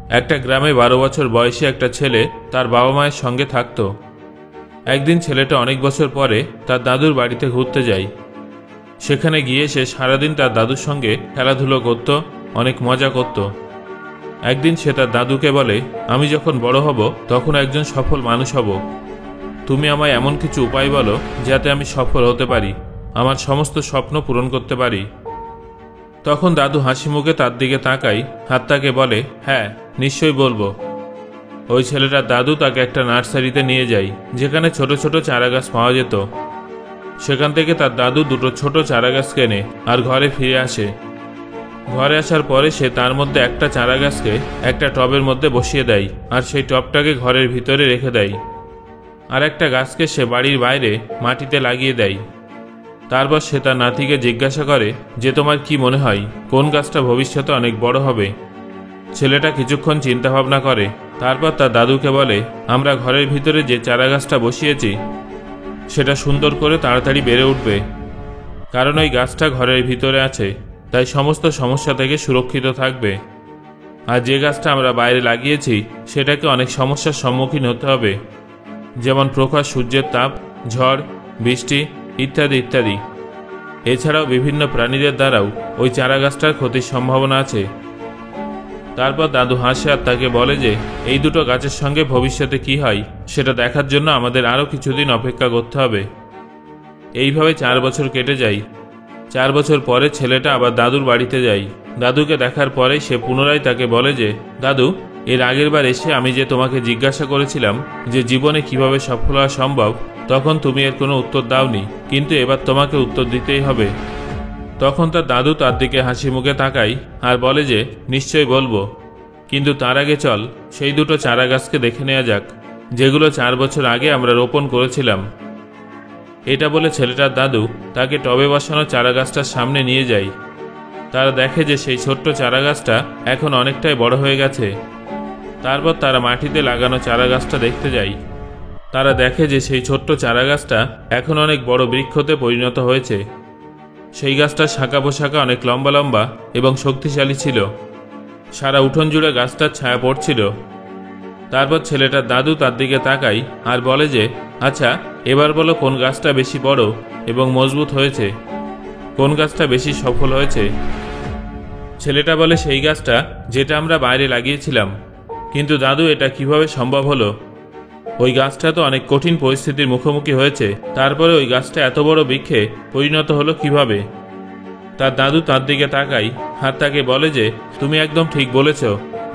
একটা গ্রামে 12 বছর বয়সী একটা ছেলে তার বাবা মায়ের সঙ্গে থাকত। একদিন ছেলেটা অনেক বছর পরে তার দাদুর বাড়িতে ঘুরতে যায়। সেখানে গিয়ে সে সারাদিন তার দাদুর সঙ্গে খেলাধুলো করত, অনেক মজা করত। একদিন সে তার দাদুকে বলে, আমি যখন বড় হব তখন একজন সফল মানুষ হব। তুমি আমায় এমন কিছু উপায় বলো যাতে আমি সফল হতে পারি, আমার সমস্ত স্বপ্ন পূরণ করতে পারি। তখন দাদু হাসি মুখে তার দিকে তাকাই আর তাকে বলে, হ্যাঁ নিশ্চয়ই বলবো। ওই ছেলেটার দাদু তাকে একটা নার্সারিতে নিয়ে যায়, যেখানে ছোট ছোট চারাগাছ পাওয়া যেত। সেখান থেকে তার দাদু দুটো ছোট চারাগাছ কেনে আর ঘরে ফিরে আসে। ঘরে আসার পরে সে তার মধ্যে একটা চারাগাছকে একটা টবের মধ্যে বসিয়ে দেয় আর সেই টবটাকে ঘরের ভিতরে রেখে দেয়। আর একটা গাছকে সে বাড়ির বাইরে মাটিতে লাগিয়ে দেয়। তারপর সে তার নাতিকে জিজ্ঞাসা করে যে, তোমার কি মনে হয় কোন গাছটা ভবিষ্যতে অনেক বড় হবে? ছেলেটা কিছুক্ষণ চিন্তা ভাবনা করে, তারপর তার দাদুকে বলে, আমরা ঘরের ভিতরে যে চারাগাছটা বসিয়েছি সেটা সুন্দর করে তাড়াতাড়ি বেড়ে উঠবে, কারণ ওই গাছটা ঘরের ভিতরে আছে, তাই সমস্ত সমস্যা থেকে সুরক্ষিত থাকবে। আর যে গাছটা আমরা বাইরে লাগিয়েছি সেটাকে অনেক সমস্যার সম্মুখীন হতে হবে, যেমন প্রখর সূর্যের তাপ, ঝড়, বৃষ্টি ইত্যাদি ইত্যাদি। এছাড়াও বিভিন্ন প্রাণীদের দ্বারাও ওই চারাগাছটার ক্ষতির সম্ভাবনা আছে। তারপর দাদু হাসে আর তাকে বলে যে, এই দুটো গাছের সঙ্গে ভবিষ্যতে কি হয় সেটা দেখার জন্য আমাদের আরও কিছুদিন অপেক্ষা করতে হবে। এইভাবে 4 বছর কেটে যায়। 4 বছর পরে ছেলেটা আবার দাদুর বাড়িতে যায়। দাদুকে দেখার পরে সে পুনরায় তাকে বলে যে, দাদু, এর আগের বার এসে আমি যে তোমাকে জিজ্ঞাসা করেছিলাম যে জীবনে কিভাবে সফল হওয়া সম্ভব, তখন তুমি এর কোনো উত্তর দাওনি, কিন্তু এবার তোমাকে উত্তর দিতেই হবে। তখন তার দাদু তার দিকে হাসি মুখে তাকায় আর বলে যে, নিশ্চয়ই বলবো, কিন্তু তার আগে চল সেই দুটো চারা গাছকে দেখে নেওয়া যাক, যেগুলো 4 বছর আগে আমরা রোপণ করেছিলাম। এটা বলে ছেলেটার দাদু তাকে টবে বসানো চারা গাছটার সামনে নিয়ে যায়। তারা দেখে যে সেই ছোট্ট চারা গাছটা এখন অনেকটাই বড় হয়ে গেছে। তারপর তারা মাটিতে লাগানো চারা গাছটা দেখতে যায়। তারা দেখে যে সেই ছোট্ট চারা গাছটা এখন অনেক বড় বৃক্ষতে পরিণত হয়েছে। সেই গাছটার শাখা পোশাখা অনেক লম্বা লম্বা এবং শক্তিশালী ছিল। সারা উঠোন জুড়ে গাছটার ছায়া পড়ছিল। তারপর ছেলেটার দাদু তার দিকে তাকায় আর বলে যে, আচ্ছা এবার বলো কোন গাছটা বেশি বড় এবং মজবুত হয়েছে, কোন গাছটা বেশি সফল হয়েছে? ছেলেটা বলে, সেই গাছটা যেটা আমরা বাইরে লাগিয়েছিলাম। কিন্তু দাদু, এটা কিভাবে সম্ভব হলো? ওই গাছটা তো অনেক কঠিন পরিস্থিতির মুখোমুখি হয়েছে, তারপরে ওই গাছটা এত বড় বৃক্ষে পরিণত হলো কিভাবে? তার দাদু তার দিকে তাকায় আর তাকে বলে যে, তুমি একদম ঠিক বলেছ,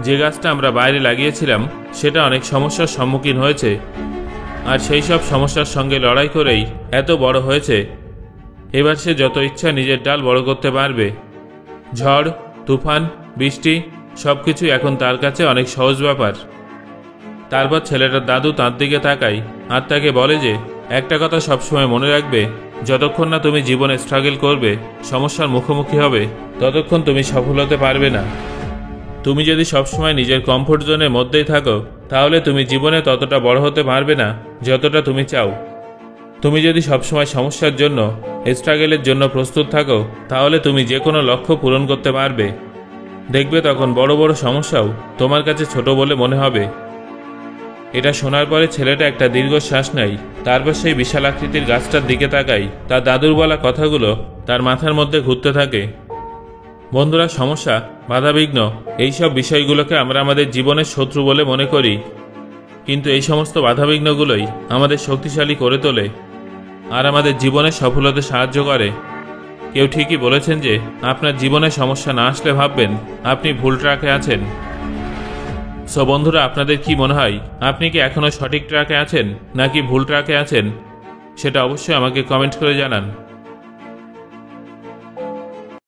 যে গাছটা আমরা বাইরে লাগিয়েছিলাম সেটা অনেক সমস্যার সম্মুখীন হয়েছে, আর সেই সব সমস্যার সঙ্গে লড়াই করেই এত বড় হয়েছে। এবার সে যত ইচ্ছা নিজের ডাল বড় করতে পারবে। ঝড়, তুফান, বৃষ্টি সবকিছু এখন তার কাছে অনেক সহজ ব্যাপার। তারপর ছেলেটার দাদু তার দিকে তাকায় আর তাকে বলে যে, একটা কথা সবসময় মনে রাখবে, যতক্ষণ না তুমি জীবনে স্ট্রাগল করবে, সমস্যার মুখোমুখি হবে, ততক্ষণ তুমি সফল হতে পারবে না। তুমি যদি সবসময় নিজের কমফোর্ট জোনের মধ্যেই থাকো, তাহলে তুমি জীবনে ততটা বড় হতে পারবে না যতটা তুমি চাও। তুমি যদি সবসময় সমস্যার জন্য, স্ট্রাগলের জন্য প্রস্তুত থাকো, তাহলে তুমি যে কোনো লক্ষ্য পূরণ করতে পারবে। দেখবে তখন বড় বড় সমস্যাও তোমার কাছে ছোট বলে মনে হবে। এটা শোনার পরে ছেলেটা একটা দীর্ঘশ্বাস নেয়। তারপর সেই বিশাল আকৃতির গাছটার দিকে তাকায়। তার দাদুর বলা কথাগুলো তার মাথার মধ্যে ঘুরতে থাকে। বন্ধুরা, সমস্যা, বাধাবিঘ্ন এইসব বিষয়গুলোকে আমরা আমাদের জীবনের শত্রু বলে মনে করি, কিন্তু এই সমস্ত বাধাবিঘ্নগুলোই আমাদের শক্তিশালী করে তোলে আর আমাদের জীবনে সফল হতে সাহায্য করে। কেউ ঠিকই বলেছেন যে, আপনার জীবনে সমস্যা না আসলে ভাববেন আপনি ভুল ট্র্যাকে আছেন। সো বন্ধুরা, আপনাদের কি মনে হয়, আপনি কি এখনও সঠিক ট্র্যাকে আছেন নাকি ভুল ট্র্যাকে আছেন? সেটা অবশ্যই আমাকে কমেন্ট করে জানান।